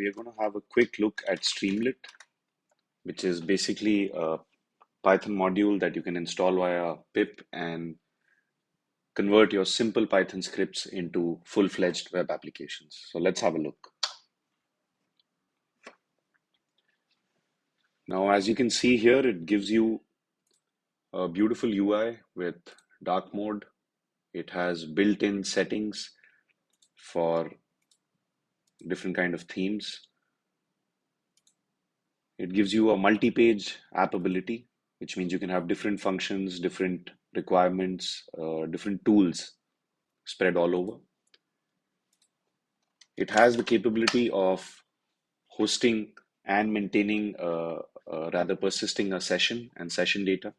we are going to have a quick look at Streamlit, which is basically a Python module that you can install via pip and convert your simple Python scripts into full-fledged web applications. So let's have a look. Now, as you can see here, it gives you a beautiful UI with dark mode. It has built-in settings for different kind of themes. It gives you a multi-page app ability, which means you can have different functions, different requirements, different tools spread all over. It has the capability of hosting and maintaining, rather persisting a session and session data.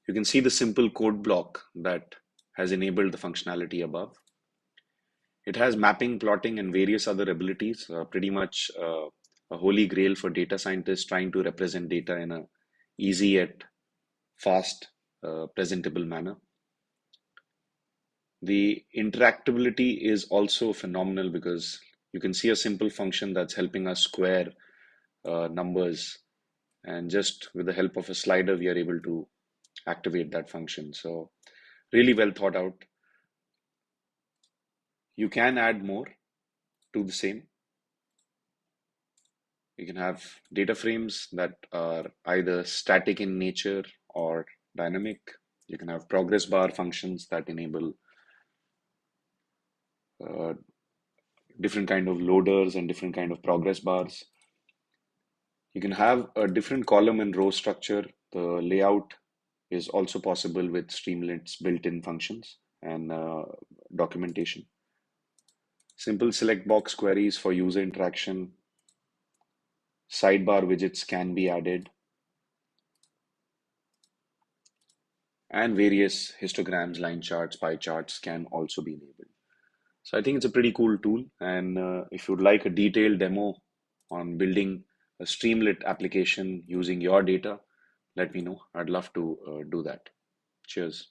You can see the simple code block that has enabled the functionality above. It has mapping, plotting, and various other abilities, pretty much a holy grail for data scientists trying to represent data in a easy yet fast, presentable manner. The interactability is also phenomenal because you can see a simple function that's helping us square numbers, and just with the help of a slider, we are able to activate that function. So really well thought out. You can add more to the same. You can have data frames that are either static in nature or dynamic. You can have progress bar functions that enable different kind of loaders and different kind of progress bars. You can have a different column and row structure. The layout is also possible with Streamlit's built-in functions and documentation. Simple select box queries for user interaction. Sidebar widgets can be added. And various histograms, line charts, pie charts can also be enabled. So I think it's a pretty cool tool. And if you'd like a detailed demo on building a Streamlit application using your data, let me know. I'd love to do that. Cheers.